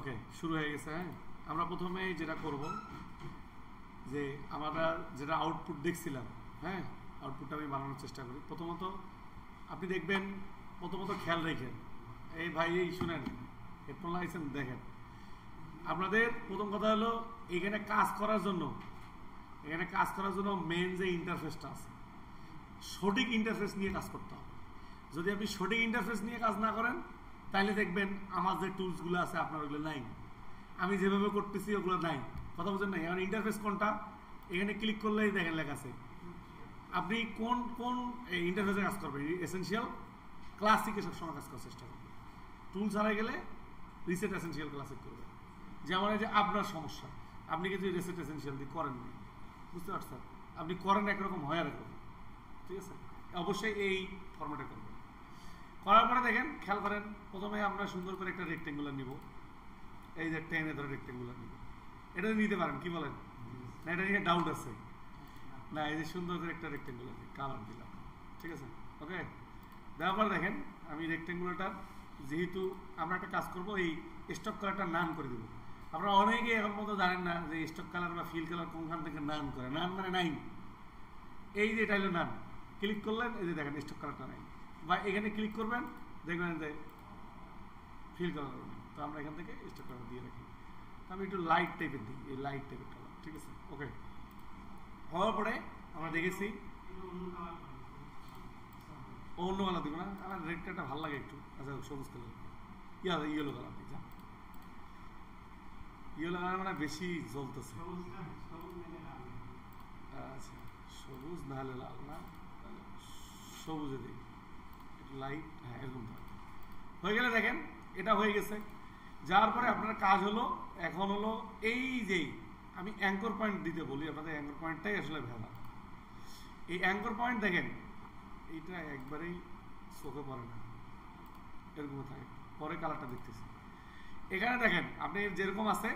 ওকে, শুরু হয়ে গেছে। হ্যাঁ, আমরা প্রথমে যেটা করব যে আমরা যেটা আউটপুট দেখছিলাম, হ্যাঁ, আউটপুটটা আমি বানানোর চেষ্টা করি। প্রথমত আপনি দেখবেন, প্রথমত খেয়াল রেখেন, এই ভাই এই শুনেন, হেডফোন লাগাইছেন, দেখেন আপনাদের প্রথম কথা হলো এখানে কাজ করার জন্য মেন যে ইন্টারফেসটা আছে, সঠিক ইন্টারফেস নিয়ে কাজ করতে হবে। যদি আপনি সঠিক ইন্টারফেস নিয়ে কাজ না করেন তাহলে দেখবেন আমার যে টুলসগুলো আছে আপনার ওগুলো নাই, আমি যেভাবে করতেছি ওগুলো নাই। কথা বলছেন নাই? এখন ইন্টারফেস কোনটা, এখানে ক্লিক করলেই দেখেন লেখা আছে আপনি কোন কোন ইন্টারফেসে কাজ করবেন। এসেনশিয়াল, ক্লাসিকে সবসময় কাজ করার চেষ্টা করবেন। টুল ছাড়া গেলে রিসেট এসেনশিয়াল ক্লাসিক করবেন। যেমন এই যে আপনার সমস্যা, আপনি কিন্তু রিসেট এসেনশিয়াল দিয়ে করেননি, বুঝতে পারছেন? আপনি করেন একরকম, হয় একরকম, ঠিক আছে? অবশ্যই এই ফরম্যাটে করবেন। করার পরে দেখেন, খেয়াল করেন, প্রথমে আমরা সুন্দর করে একটা রেক্টেঙ্গুলার নিব, এই যে টেনে ধরে রেক্টেঙ্গুলার নিব। এটা নিতে পারেন, কি বলেন? না এটা নিয়ে ডাউট আছে? না, এই যে সুন্দর করে একটা রেক্টেঙ্গুলার কালার দিলাম, ঠিক আছে? ওকে, দেওয়ার পর দেখেন আমি রেক্টেঙ্গুলারটা, যেহেতু আমরা একটা কাজ করব, এই স্টক কালারটা নান করে দিব। আপনারা অনেকে এখন মতো জানেন না যে স্টক কালার বা ফিল কালার কোনখান থেকে নান করে। নান মানে নাই, এই যে এটা হলো নান। ক্লিক করলেন, এই যে দেখেন স্টক কালারটা নাই, বা এখানে ক্লিক করবেন দেখবেন যে ফিল কালার। তো আমরা এখান থেকে স্টক কালার দিয়ে রাখি। আমি একটু লাইট টাইপের দিই, এই লাইট টাইপের কালার, ঠিক আছে? ওকে, হওয়ার পরে আমরা দেখেছি অন্য কালার দিব না, আমার রেড কালারটা ভালো লাগে একটু। আচ্ছা, সবুজ কালার, ইয়েলো কালার দিই। ইয়েলো কালার মানে বেশি জ্বলতেছে। আচ্ছা, সবুজ না হলে লাল না, সবুজে দিই লাইট। হ্যাঁ, এরকম হয়ে গেলে দেখেন এটা হয়ে গেছে। যাওয়ার পরে আপনার কাজ হলো, এখন হলো এই যে আমি অ্যাঙ্কর পয়েন্ট দিতে বলি, আপনাদের অ্যাঙ্কর পয়েন্টটাই আসলে ভেলা। এই অ্যাঙ্কর পয়েন্ট দেখেন, এইটা একবারেই চোখে পড়ে না, এরকম থাকে। পরে কালারটা দেখতেছি, এখানে দেখেন আপনি যেরকম আছে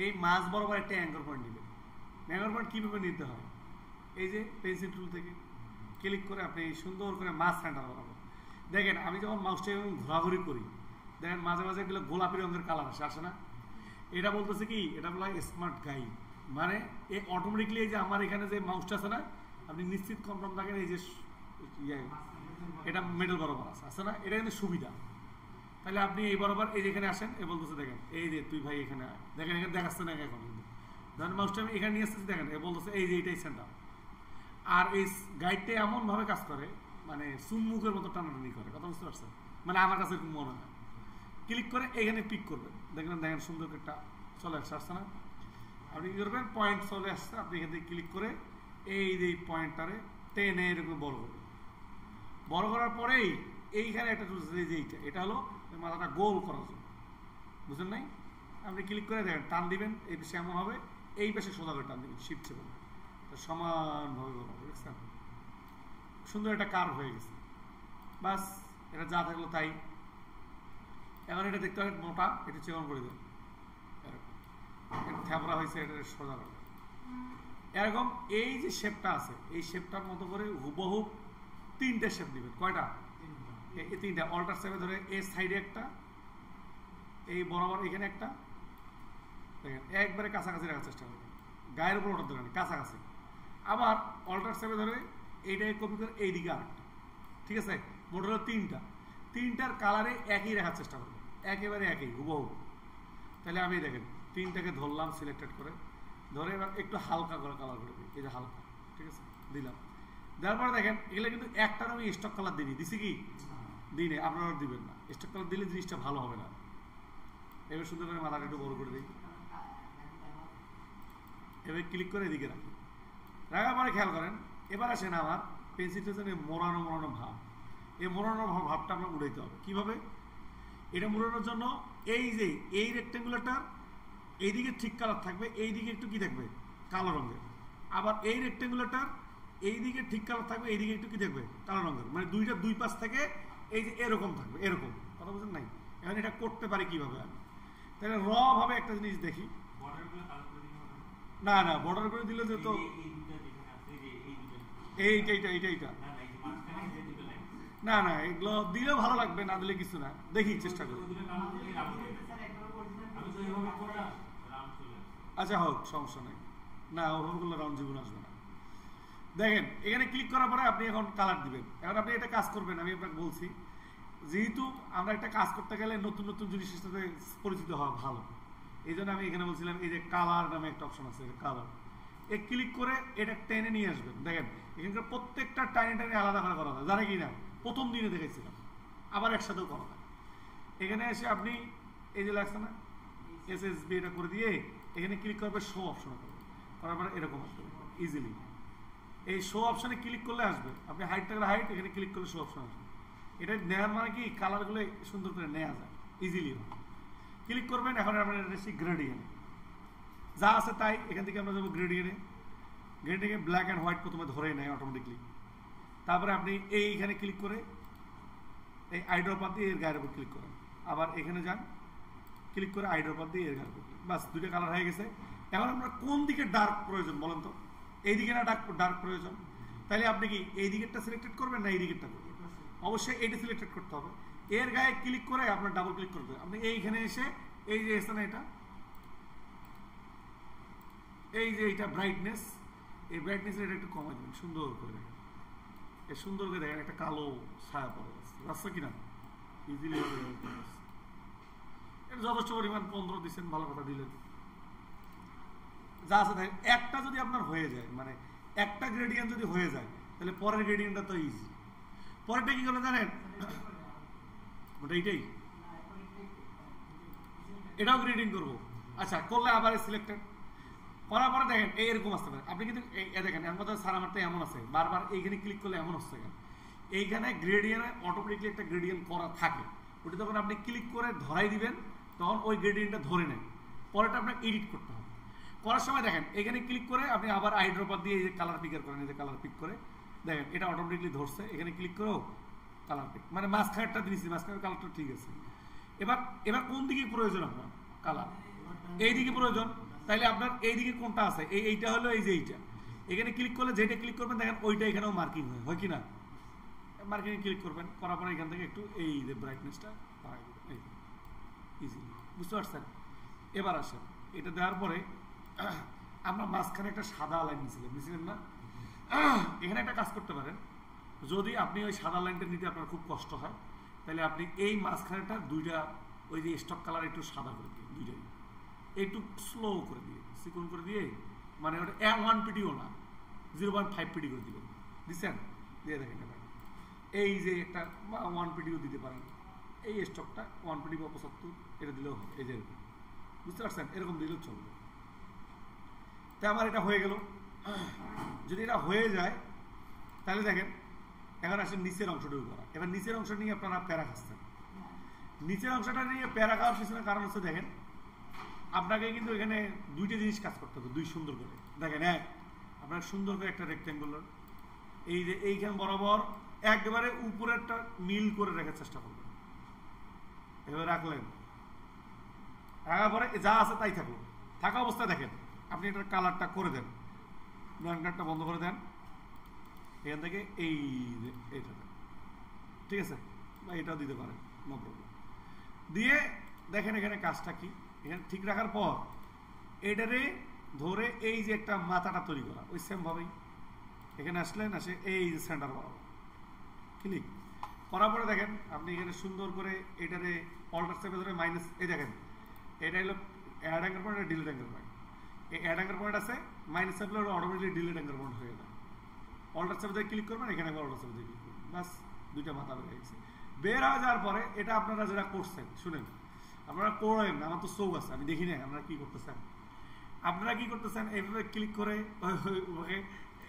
এই মাঝ বরাবর একটা অ্যাঙ্কর পয়েন্ট নেবেন। অ্যাঙ্কর পয়েন্ট কীভাবে নিতে হয়, এই যে পেন্সিল টুল থেকে ক্লিক করে আপনি সুন্দর করে মাঝখানটা বানাবো। দেখেন আমি যখন মাউসটা এরকম ঘোরাঘুরি করি, দেখেন মাঝে মাঝে এগুলো গোলাপি রঙের কালার আসে না? এটা বলতেছে কি, এটা বলা হয় স্মার্ট গাইড। মানে এই অটোমেটিকলি এই যে আমার এখানে যে মাউসটা আছে না, আপনি নিশ্চিত কনফার্ম থাকেন এই যে এটা মিডল বরাবর আছে না, এটা কিন্তু সুবিধা। তাহলে আপনি এই বরাবর এই যেখানে আসেন, এ বলতেছে দেখেন এই যে তুই ভাই এখানে দেখেন, এখানে দেখাচ্ছে না এখন, কিন্তু ধরেন মাউসটা আমি এখানে নিয়ে আসতেছি, দেখেন এ বলতেছে এই যে এইটাই সেন্টার। আর এই গাইডটা এমনভাবে কাজ করে, মানে চুম্বুকের মতো টানাটানি করে। কথা বুঝতে পারছেন? মানে আমার কাছে এরকম মনে হয়। ক্লিক করে এখানে পিক করবেন, দেখেন দেখেন সুন্দর একটা চলে আসছে না? আপনি কী করবেন, পয়েন্ট চলে আসছে, আপনি এখান থেকে ক্লিক করে এই যে পয়েন্টটারে টেনে এরকম বড় করবেন। বড় করার পরেই এইখানে একটা টুলস, এই যে এটা হলো মাথাটা গোল করার জন্য, বুঝলেন নাই? আপনি ক্লিক করে দেখেন, টান দিবেন, এই পাশে এমন হবে, এই পাশে সোজা করে টান দিবেন, শিফট চেপে সমানভাবে বলবো, বুঝছেন? সুন্দর একটা কার্ভ হয়ে গেছে। বাস, এটা যা থাকলো তাই। এখন এটা দেখতে হবে মোটা, এটা চিকন করে দেবেন, এরকম এটা থ্যাবড়া হয়েছে, এটা সোজা করে এরকম। এই যে শেপটা আছে, এই শেপটার মতো করে হুবহু তিনটে শেপ দিবেন। কয়টা? এই তিনটা অল্টার শেপে ধরে এই সাইডে একটা, এই বরাবর এখানে একটা, দেখেন একবারে কাছাকাছি রাখার চেষ্টা করবেন, গায়ের উপর ওঠার দরকার নেই, কাছাকাছি। আবার অল্টার শেপে ধরে এইটাকে কপি করে এইদিকে আরেকটা, ঠিক আছে? মোট হলো তিনটার কালারে একই রাখার চেষ্টা করবেন, একেবারে একই হুবহু। তাহলে আমি দেখেন তিনটাকে ধরলাম, সিলেক্টেড করে ধরে এবার একটু হালকা করে কালার করে দিই, এই যে হালকা, ঠিক আছে? দিলাম। দেওয়ার পরে দেখেন এগুলো কিন্তু একটার আমি স্টক কালার দিছি কি দিই নেই, আপনারা দিবেন না। স্টক কালার দিলে জিনিসটা ভালো হবে না। এবার সুন্দর করে মাথাটা একটু বড় করে দিই, এবার ক্লিক করে এদিকে রাখি। রাখার পরে খেয়াল করেন, এবার আসেন আমার পেন্সিলটা যেন মোড়ানো ভাব, এই মোড়ানো ভাবটা আমরা উড়াইতে হবে। কীভাবে এটা মোড়ানোর জন্য, এই যে এই রেক্টেঙ্গুলারটা এইদিকে ঠিক কালার থাকবে, এইদিকে একটু কি থাকবে, কালো রঙের। আবার এই রেক্টেঙ্গুলারটার এইদিকে ঠিক কালার থাকবে, এইদিকে একটু কি থাকবে, কালো রঙের। মানে দুইটা দুই পাশ থেকে এই যে এরকম থাকবে, এরকম। কথা বুঝলেন নাই? এখন এটা করতে পারি কিভাবে আমি? তাহলে র ভাবে একটা জিনিস দেখি। না না, বর্ডার করে দিলে যে তো এইটা না না, এগুলো দিলেও ভালো লাগবে, না দিলে কিছু না। দেখি চেষ্টা করি। আচ্ছা হোক, সমস্যা নেই। না, ওভাবে করলে রাউন্ড জীবন আসবে না। দেখেন এখানে ক্লিক করার পরে আপনি এখন কালার দিবেন। এখন আপনি এটা কাজ করবেন, আমি আপনাকে বলছি, যেহেতু আমরা একটা কাজ করতে গেলে নতুন নতুন জিনিসের সাথে পরিচিত হওয়া ভালো, এই জন্য আমি এখানে বলছিলাম এই যে কালার নামে একটা অপশন আছে, কালার এ ক্লিক করে এটা টেনে নিয়ে আসবেন। দেখেন এখানকার প্রত্যেকটা টাইনে টাইনে আলাদা করে করা হয়, জানে কি না? প্রথম দিনে দেখেছিলাম, আবার একসাথেও করা হয়। এখানে এসে আপনি এই যে লাগছে না SSB, এটা করে দিয়ে এখানে ক্লিক করবে, শো অপশন করবে, করার পরে এরকম আসবে ইজিলি। এই শো অপশনে ক্লিক করলে আসবে, আপনি হাইট থাকলে হাইট, এখানে ক্লিক করলে শো অপশন আসবে। এটা নেওয়ার মানে কি, কালারগুলো সুন্দর করে নেওয়া যায় ইজিলি। ক্লিক করবেন, এখন আমরা এসেছি গ্রেডিয়েন্ট, যা আছে তাই। এখান থেকে আমরা যাবো গ্রেডিয়েন্টে। গ্রেডিয়েন্টে ব্ল্যাক অ্যান্ড হোয়াইট প্রথমে ধরে নেয় অটোমেটিকলি। তারপরে আপনি এইখানে ক্লিক করে এই আইড্রপার দিয়ে এর গায়ের উপর ক্লিক করেন, আবার এখানে যান, ক্লিক করে আইড্রপার দিয়ে এর গায়ের উপর, বাস দুইটা কালার হয়ে গেছে। এখন আমরা কোন দিকে ডার্ক প্রয়োজন বলেন তো? এই দিকে না ডার্ক প্রয়োজন? তাহলে আপনি কি এই দিকেরটা সিলেক্টেড করবেন না এই দিকেরটা করবেন? অবশ্যই এইটা সিলেক্টেড করতে হবে। এর গায়ে ক্লিক করে আপনার ডাবল ক্লিক করতে হবে। আপনি এইখানে এসে এই যে এসে না এটা, এই যে এইটা ব্রাইটনেস, এই ব্রাইটনেসের এটা একটু কমাই দেবেন সুন্দর করে। দেখেন এই সুন্দর করে দেখেন একটা কালো ছায়া পড়ে যাচ্ছে, রাস্তা কিনা ইজিলি এটা যথেষ্ট পরিমাণ 15 দিচ্ছেন, ভালো কথা দিলেন। যা আছে দেখেন, একটা যদি আপনার হয়ে যায়, মানে একটা গ্রেডিয়েন্ট যদি হয়ে যায়, তাহলে পরের গ্রেডিয়েন্টটা তো ইজি। পরেরটা কি করবেন জানেন? ওটা এইটাই, এটাও গ্রেডিং করবো। আচ্ছা করলে আবার সিলেক্টেড করার পরে দেখেন এইরকম আসতে পারে। আপনি কিন্তু দেখেন এর মধ্যে স্যার আমারটা এমন আছে, বারবার এইখানে ক্লিক করলে এমন হচ্ছে কেন? এইখানে গ্রেডিয়েন্টে অটোমেটিকলি একটা গ্রেডিয়েন্ট করা থাকে, ওটা যখন আপনি ক্লিক করে ধরাই দিবেন তখন ওই গ্রেডিয়েন্টটা ধরে নেয়। পরেরটা আপনাকে এডিট করতে হবে। করার সময় দেখেন এখানে ক্লিক করে আপনি আবার আইড্রপার দিয়ে এই যে কালার পিকার করেন, এই যে কালার পিক করে দেখেন এটা অটোমেটিকলি ধরছে। এখানে ক্লিক করেও কালার পিক, মানে মাঝখানেরটা দিয়েছি, মাঝখানের কালারটা ঠিক আছে। এবার কোন দিকে প্রয়োজন আপনার কালার? এই দিকে প্রয়োজন, তাইলে আপনার এই দিকে কোনটা আছে? এইটা হলো এই যে এইটা। এখানে ক্লিক করলে যেটা ক্লিক করবেন দেখেন ওইটা এখানেও মার্কিং হয় কি না? মার্কিং ক্লিক করবেন, করার পরে এখান থেকে একটু এই যে ব্রাইটনেসটা বাড়াই দেবেন ইজিলি, বুঝতে পারছেন? এবার আসেন, এটা দেওয়ার পরে আমরা মাঝখানে একটা সাদা লাইন নিয়েছিলেন না? এখানে একটা কাজ করতে পারেন, যদি আপনি ওই সাদা লাইনটা নিতে আপনার খুব কষ্ট হয়, তাহলে আপনি এই মাঝখানেটা দুইটা ওই যে স্টক কালার একটু সাদা করে দিয়ে, দুইটাই একটু স্লো করে দিয়ে, সিকুন করে দিয়ে, মানে ওটা 1 পিটিও না 0.5 পিটি করে দিবেন। দিচ্ছেন? দিয়ে দেখেন এই যে একটা 1 পিটিও দিতে পারেন। এই স্টকটা 1 পিটি বা 75 এটা দিলেও হবে, এই যে এরকম, বুঝতে পারছেন? এরকম দিলেও চলবে। তাই আমার এটা হয়ে গেল। যদি এটা হয়ে যায় তাহলে দেখেন এখন আসেন নিচের অংশটুকু করা। এবার নিচের অংশ নিয়ে আপনারা প্যারা খাচ্ছেন। নিচের অংশটা নিয়ে প্যারা খাওয়ার পিছনে কারণ হচ্ছে দেখেন আপনাকে কিন্তু এখানে দুইটা জিনিস কাজ করতে হবে, দুই সুন্দর করে দেখেন। আপনার সুন্দর করে একটা রেক্ট্যাঙ্গুলার এই যে এইখান বরাবর একবারে উপরে একটা মিল করে রাখার চেষ্টা করবেন। এবার রাখলেন, রাখার পরে যা আছে তাই থাকলো। থাকা অবস্থায় দেখেন আপনি এটার কালারটা করে দেন, ব্ল্যাঙ্কারটা বন্ধ করে দেন এখান থেকে এই এইটা, ঠিক আছে? বা এটাও দিতে পারেন, নো প্রবলেম। দিয়ে দেখেন এখানে কাজটা কি, এখানে ঠিক রাখার পর এটারে ধরে এই যে একটা মাথাটা তৈরি করা, ওই সেম ভাবেই এখানে আসলেন, আসে এই যে সেন্টার বরাবর ক্লিক করার পরে দেখেন আপনি এখানে সুন্দর করে এটারে অল্টার চেপে ধরে মাইনাস, এই দেখেন এটা হলো add angle point, delete angle point. এই অ্যাড অ্যাঙ্গেল পয়েন্ট আছে, মাইনাস চেপলে ওটা অটোমেটিকলি ডিলিট অ্যাঙ্গেল পয়েন্ট হয়ে যায়। অল্টার চেপে ধরে ক্লিক করবেন, এখানে অল্টার চেপে ধরে ক্লিক করবেন, বাস দুইটা মাথা বের হয়ে গেছে। বের হয়ে যাওয়ার পরে এটা আপনারা যেটা করছেন, শুনেন আপনারা করেন, আমার তো চোখ আছে আমি দেখি না আপনারা কি করতেছেন। আপনারা কি করতেছেন, এইভাবে ক্লিক করে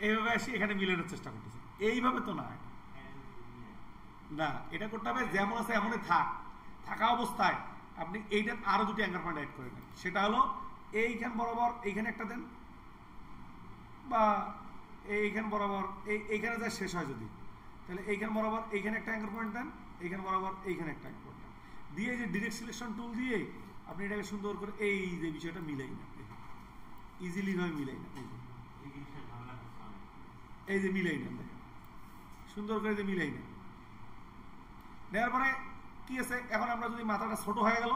এইভাবে এসে এখানে মিলানোর চেষ্টা করতেছেন। এইভাবে তো না, না এটা করতে হবে যেমন আছে এমনই থাকা অবস্থায় আপনি এইটার আরো দুটি অ্যাঙ্গেল পয়েন্ট অ্যাড করে নেন। সেটা হলো এইখান বরাবর এইখানে একটা দেন, বা এইখান বরাবর এইখানে যা শেষ হয় যদি, তাহলে এইখান বরাবর এইখানে একটা অ্যাঙ্গেল পয়েন্ট দেন, এইখান বরাবর এইখানে একটা অ্যাঙ্গেল পয়েন্ট দেন, দিয়ে এই যে ডিরেক্ট সিলেকশন টুল দিয়ে আপনি এটাকে সুন্দর করে এই যে বিষয়টা মিলাই না, ইজিলি ভাবে মিলাই না, এই যে মিলাই নেন, দেখেন সুন্দর করে যে মিলাই নেন। নেওয়ার পরে কি আছে, এখন আমরা যদি মাথাটা ছোট হয়ে গেল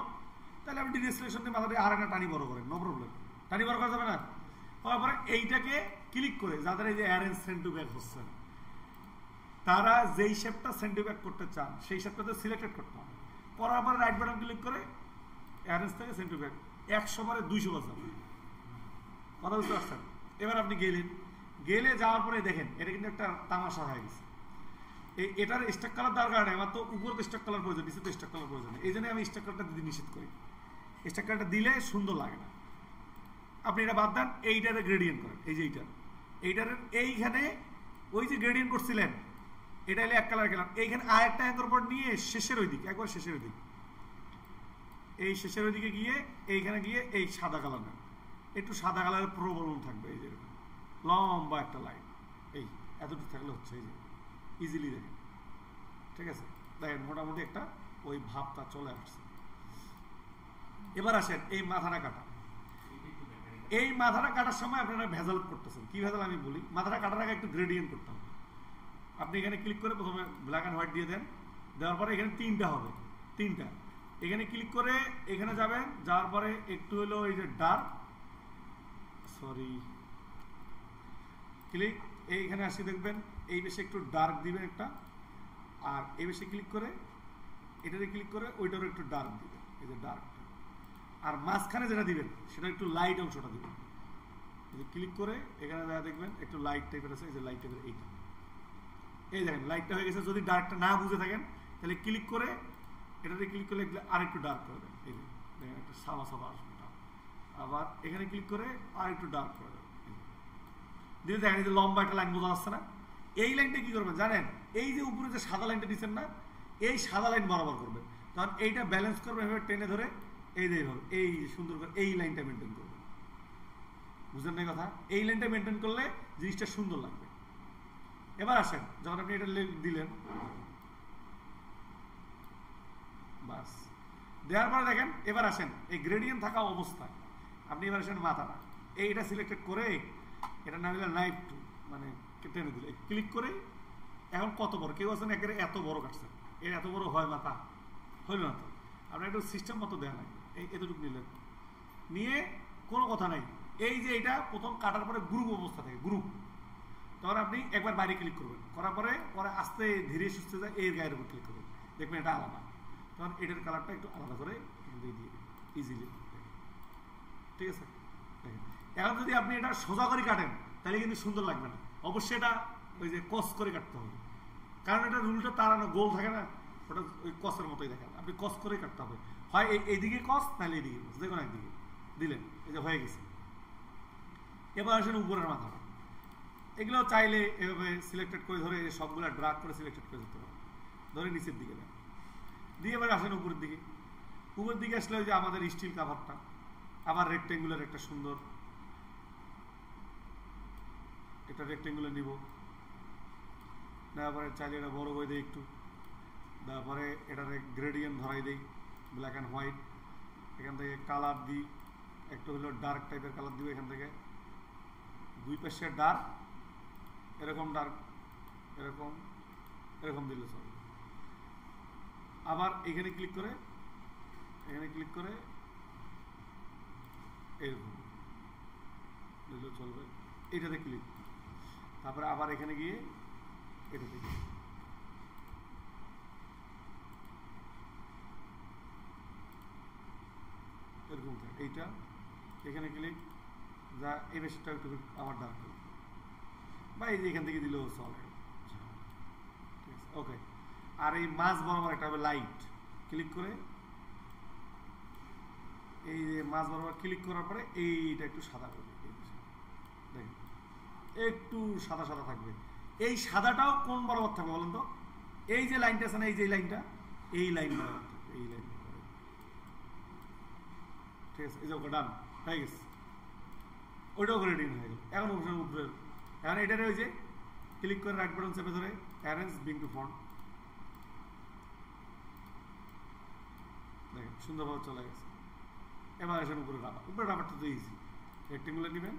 তাহলে আপনি ডিরেক্ট সিলেকশন দিয়ে মাথাটা আর একটা টানি বড় করেন, নো প্রবলেম। টানি বড় করা যাবে না? করার পরে এইটাকে ক্লিক করে যাদের এই যে অ্যারেঞ্জ সেন্ড টু ব্যাক হচ্ছে তারা যেই শেপটা সেন্ড টু ব্যাক করতে চান সেই শেপটাতে সিলেক্টেড করতে হবে। করার পরে রাইট বাটন ক্লিক করে অ্যারেঞ্জ থেকে সেন্ড টু ব্যাক 100 বারে 200 বার যাবে। কথা বুঝতে পারছেন? এবার আপনি গেলে যাওয়ার পরে দেখেন এটা কিন্তু একটা তামাশা হয়ে গেছে। এটার স্টক কালার দেওয়ার কারণে আমার তো উপরে তো স্টক কালার প্রয়োজন, নিচে তো স্টক কালার প্রয়োজন। এই জন্য আমি স্টক কালারটা দিতে নিষেধ করি। স্টক কালারটা দিলে সুন্দর লাগে না। আপনি এটা বাদ দেন, এইটারে গ্রেডিয়েন্ট করেন। এই যে এইটার এইখানে ওই যে গ্রেডিয়েন্ট করছিলেন এটা হলে এক কালার গেলাম, এইখানে আর একটা অ্যাঙ্গেল পর নিয়ে শেষের ওই দিকে, একবার শেষের ওই দিকে, এই শেষের ওই দিকে গিয়ে এইখানে গিয়ে এই সাদা কালার নেন। একটু সাদা কালারের প্রবলন থাকবে, এই যে লম্বা একটা লাইন, এই এতটুকু থাকলে হচ্ছে। এই যে ইজিলি দেখেন, ঠিক আছে? দেখেন মোটামুটি একটা ওই ভাবটা চলে আসছে। এবার আসেন এই মাথাটা কাটা। এই মাথাটা কাটার সময় আপনারা ভেজাল করতেছেন। কি ভেজাল আমি বলি, মাথাটা কাটার আগে একটু গ্রেডিয়েন্ট করতে হবে। আপনি এখানে ক্লিক করে প্রথমে ব্ল্যাক অ্যান্ড হোয়াইট দিয়ে দেন, দেওয়ার পরে এখানে 3টা হবে, 3টা। এখানে ক্লিক করে এখানে যাবেন, যাওয়ার পরে একটু হলো এই যে ডার্ক, সরি ক্লিক, এইখানে আসি দেখবেন এই বেশি একটু ডার্ক দিবেন একটা, আর এই বেশি ক্লিক করে এটাতে ক্লিক করে ওইটারও একটু ডার্ক দিবেন, এই যে ডার্ক। আর মাঝখানে যেটা দিবেন সেটা একটু লাইট অংশটা দিবেন। এই যে ক্লিক করে এখানে যা দেখবেন একটু লাইট টাইপের আছে, এই যে লাইট টাইপের এইটা, এই দেখেন লাইটটা হয়ে গেছে। যদি ডার্কটা না বুঝে থাকেন তাহলে ক্লিক করে এটাতে ক্লিক করলে আর একটু ডার্ক করে দেন। এই দেখেন একটা সাদা সাদা আসবে। আবার এখানে ক্লিক করে আর একটু ডার্ক করে দেন। দিয়ে দেখেন এই যে লম্বা একটা লাইন বোঝা যাচ্ছে না? এই লাইনটা কি করবেন জানেন? এই যে উপরে যে সাদা লাইনটা দিচ্ছেন না, এই সাদা লাইন বরাবর করবেন। তখন এইটা ব্যালেন্স করবে এভাবে টেনে ধরে, এই যে এইভাবে এই সুন্দর করে এই লাইনটা মেনটেন করবেন। বুঝলেন না কথা? এই লাইনটা মেনটেন করলে জিনিসটা সুন্দর লাগবে। এবার আসেন, যখন আপনি এটা দিলেন, বাস দেওয়ার পরে দেখেন এবার আসেন এই গ্রেডিয়েন্ট থাকা অবস্থায় আপনি এবার আসেন মাথাটা এইটা সিলেক্টেড করে, এটা না দিলে নাইফ টু মানে টেনে দিলে ক্লিক করে, এখন কত বড় কেউ আছেন একেবারে এত বড় কাটছেন, এর এত বড় হয় মাথা, হইল না তো? আপনার একটু সিস্টেম মতো দেওয়া লাগে। এই এতটুকু নিলেন, নিয়ে কোনো কথা নাই। এই যে এটা প্রথম কাটার পরে গ্রুপ অবস্থা থাকে, গ্রুপ, তখন আপনি একবার বাইরে ক্লিক করবেন, করার পরে পরে আস্তে ধীরে সুস্থে যায় এর গায়ের উপর ক্লিক করবেন, দেখবেন এটা আলাদা। তখন এটার কালারটা একটু আলাদা করে দিয়ে দিয়ে ইজিলি, ঠিক আছে? এখন যদি আপনি এটা সোজা করে কাটেন তাহলে কিন্তু সুন্দর লাগবে না, অবশ্যই এটা ওই যে কস করে কাটতে হবে, কারণ এটা রুলটা তাড়ানো গোল থাকে না, ওটা ওই কসের মতোই দেখেন, আপনি কস করে কাটতে হবে। হয় এইদিকে কস, তাহলে এইদিকে কস, দেখুন একদিকে দিলেন, এই যে হয়ে গেছে। এবার আসেন উপরের মাথাটা, এগুলো চাইলে এভাবে সিলেক্টেড করে ধরে সবগুলো ড্রাগ করে সিলেক্টেড করে দিতে পারেন, ধরে নিচের দিকে দেন, দিয়ে এবার আসেন উপরের দিকে। উপরের দিকে আসলে ওই যে আমাদের স্টিল কাভারটা, আবার রেক্টেঙ্গুলার একটা সুন্দর, একটা রেক্টেঙ্গুলার নিব, তারপরে চাইলে এটা বড় করে দিই একটু, তারপরে এটাতে গ্রেডিয়েন্ট ধরাই দিই ব্ল্যাক অ্যান্ড হোয়াইট, এখান থেকে কালার দিই একটু হলো ডার্ক টাইপের কালার দিব, এখান থেকে দুই পাশে ডার্ক, এরকম ডার্ক, এরকম এরকম দিলে চলবে। আবার এখানে ক্লিক করে এখানে ক্লিক করে এরকম দিলে চলবে, এটাতে ক্লিক, তারপরে আবার এখানে গিয়ে এটাতে ক্লিক, এরকম থাকে। এইটা এখানে ক্লিক, যা এই বেশিটা একটু আবার ডার্ক করবে, বা এই যে এখান থেকে দিলেও চলে, ঠিক আছে? ওকে। আর এই মাঝ বরাবর একটা হবে লাইট, ক্লিক করে এই যে মাঝ বরাবর ক্লিক করার পরে এইটা একটু সাদা করবে, দেখেন একটু সাদা সাদা থাকবে। এই সাদাটাও কোন বরাবর থাকবে বলেন তো? এই যে লাইনটা আছে না, এই যে লাইনটা, এই লাইন বরাবর থাকবে, এই লাইন, ঠিক আছে? এই যে ওকে ডান হয়ে গেছে, ওইটাও করে রেডি হয়ে গেল। এখন উপরে এখন এটারে ওই যে ক্লিক করে রাইট বাটন চেপে ধরে অ্যারেঞ্জ বিং টু ফন্ট, দেখেন সুন্দরভাবে চলে গেছে। এবার আসেন উপরে রাবার, উপরে রাবারটা তো ইজি, রেক্টেঙ্গুলার নেবেন,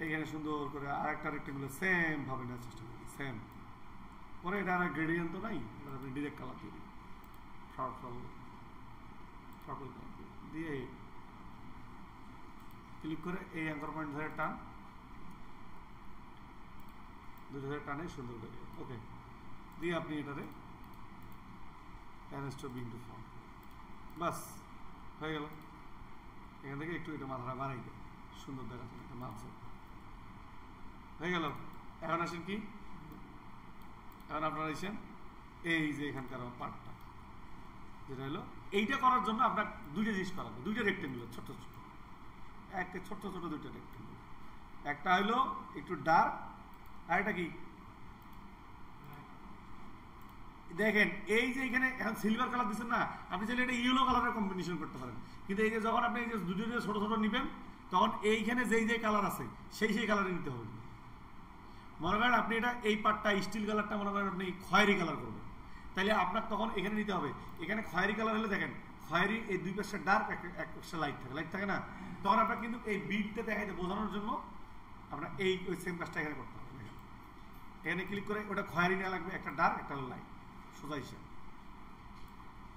এইখানে সুন্দর করে আর একটা রেক্টেঙ্গুলার সেম ভাবে নেওয়ার চেষ্টা করবেন, সেম। পরে এটা আর গ্রেডিয়েন্ট তো নাই, আপনি ডিরেক্ট কালার দিয়ে দিন, পার্পল দিয়ে ক্লিক করে এই অ্যাঙ্কর পয়েন্ট ধরে টান, দুটো ধরে টানে সুন্দর করে ওকে দিয়ে আপনি এটারে অ্যারেস্ট বিং টু ফর্ম, বাস হয়ে গেল। এখান থেকে একটু এটা মাথাটা বাড়াই দেয়, সুন্দর দেখাচ্ছে একটা মাছ হয়ে গেল। এখন আসেন কি, এখন আপনারা এসেন এই যে এখানকার পার্টটা যেটা হলো, এইটা করার জন্য আপনার দুইটা জিনিস করা হবে, দুইটা রেক্টেঙ্গুলার ছোট ছোট, একটা ছোট ছোট দুইটা রেক্টেঙ্গুলার, একটা হলো একটু ডার্ক আর এটা কি দেখেন এই যে এখানে এখন সিলভার কালার দিচ্ছেন না, আপনি চাইলে এটা ইয়েলো কালারের কম্বিনেশন করতে পারেন, কিন্তু এই যে যখন আপনি এই যে দুটো ছোট ছোট নেবেন তখন এইখানে যেই যে কালার আছে সেই কালারে নিতে হবে। মনে করেন আপনি এটা এই পার্টটা স্টিল কালারটা মনে করেন আপনি খয়েরি কালার করবেন, তাহলে আপনার তখন এখানে নিতে হবে, এখানে খয়েরি কালার হলে দেখেন খয়েরি এই দুই পাশে ডার্ক এক পাশে লাইট থাকে না, তখন আপনার কিন্তু এই বিটটা দেখাইতে বোঝানোর জন্য আপনার এই ওই সেম কাজটা এখানে করতে হবে। দেখেন এখানে ক্লিক করে ওটা খয়েরি নেওয়া লাগবে, একটা ডার্ক একটা লাইট সোজা হিসেবে,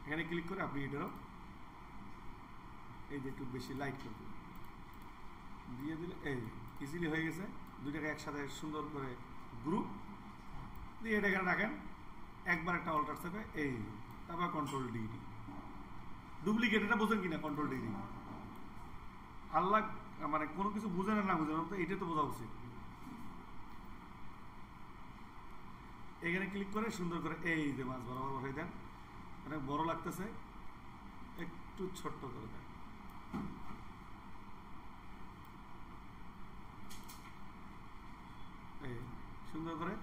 এখানে ক্লিক করে আপনি এটারও এই যে একটু বেশি লাইট করে দিয়ে দিলে এই ইজিলি হয়ে গেছে। দুইটাকে একসাথে সুন্দর করে গ্রুপ দিয়ে এটা এখানে রাখেন, একবার একটা অল্টার চেপে এই তারপর কন্ট্রোল ডি, ডুপ্লিকেট এটা বোঝেন কিনা কন্ট্রোল ডি, আল্লাহ মানে কোনো কিছু বুঝেন না বুঝেন তো এটা তো বোঝা উচিত। এখানে ক্লিক করে সুন্দর করে এই যে মাছ বরাবর বসাই দেন, অনেক বড় লাগতেছে একটু ছোট্ট করে দেন, এই সুন্দর করে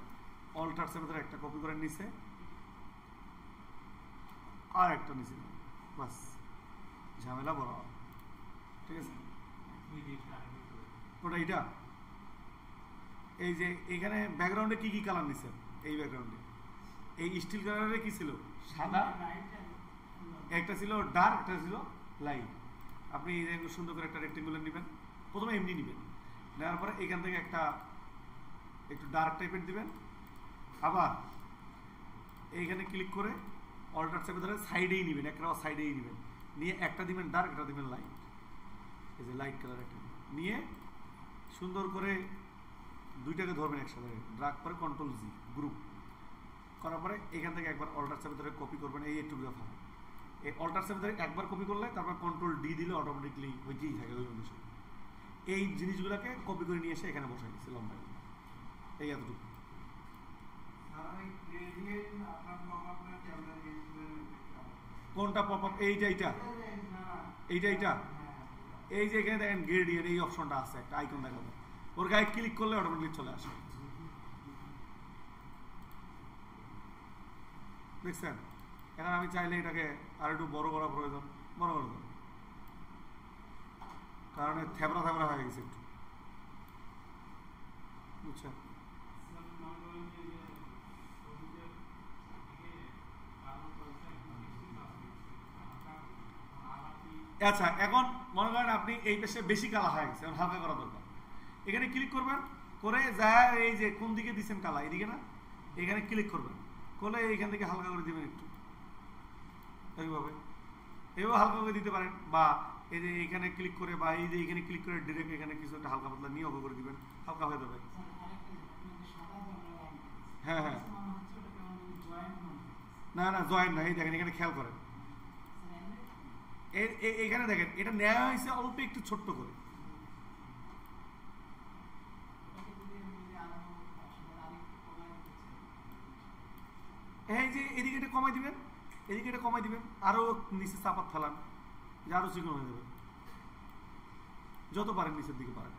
অল্টারসের ভিতরে একটা কপি করে নিচে আর একটা নিচে, বাস ঝামেলা বড়, ঠিক আছে। ওটা এইটা এই যে এখানে ব্যাকগ্রাউন্ডে কি কি কালার নিছে, এই ব্যাকগ্রাউন্ডে এই স্টিল কালারে কি ছিল সাদা, একটা ছিল ডার্ক একটা ছিল লাইট। আপনি এই সুন্দর করে একটা রেক্টেঙ্গুলার নেবেন, প্রথমে এমনি নেবেন, নেওয়ার পরে এখান থেকে একটা একটু ডার্ক টাইপের দিবেন, আবার এইখানে ক্লিক করে অল্টার চেপে ধরে সাইডেই নেবেন, একটা সাইডেই নেবেন, নিয়ে একটা দিবেন ডার্ক একটা দিবেন লাইট, এই যে লাইট কালার একটা নিয়ে সুন্দর করে দুইটাকে ধরবেন একসাথে, ড্রাগ করে কন্ট্রোল জি গ্রুপ করার পরে এখান থেকে একবার অল্টার চেপে ধরে কপি করবেন এই একটু ফাঁকা, এই অল্টার চেপে ধরে একবার কপি করলে তারপর কন্ট্রোল ডি দিলে অটোমেটিকলি হইতেই থাকে ওই অনুসারে। এই জিনিসগুলোকে কপি করে নিয়ে এসে এখানে বসাই দিচ্ছি লম্বা, এই এতটুকু। কোনটা পপ আপ, এইটা এইটা এইটা এইটা এই যে এখানে দেখেন গ্রেডিয়েন্ট এই অপশনটা আছে, একটা আইকন দেখাবো, ওর গায়ে ক্লিক করলে অটোমেটিক চলে আসে, দেখছেন। এখন আমি চাইলে এটাকে আর একটু বড় করা প্রয়োজন, বড় করে দেবো, কারণ থেবড়া থেবড়া হয়ে গেছে একটু, বুঝছেন। আচ্ছা এখন মনে করেন আপনি এই পেশে বেশি কালা হয়ে গেছে, হালকা করা দরকার, এখানে ক্লিক করবেন করে যা এই যে কোন দিকে দিচ্ছেন কালা এদিকে না, এখানে ক্লিক করবেন করলে এইখান থেকে হালকা করে দিবেন একটু, এইভাবে এইভাবে হালকা করে দিতে পারেন, বা এই যে এখানে ক্লিক করে বা এই যে এখানে ক্লিক করে ডিরেক্ট এখানে কিছু একটা হালকা পাতলা নিয়ে করে দিবেন, হালকা হয়ে যাবে। হ্যাঁ হ্যাঁ না না জয়েন্ট না, এই দেখেন এখানে খেয়াল করেন এখানে দেখেন এটা নেওয়া হয়েছে অল্প একটু ছোট্ট করে, এই যে এদিকে এটা কমাই দিবেন, এদিকে এটা কমাই দিবেন, আরো নিচে চাপাত ফেলান যে আরো চিকন হয়ে যাবে, যত পারেন নিচের দিকে পারেন।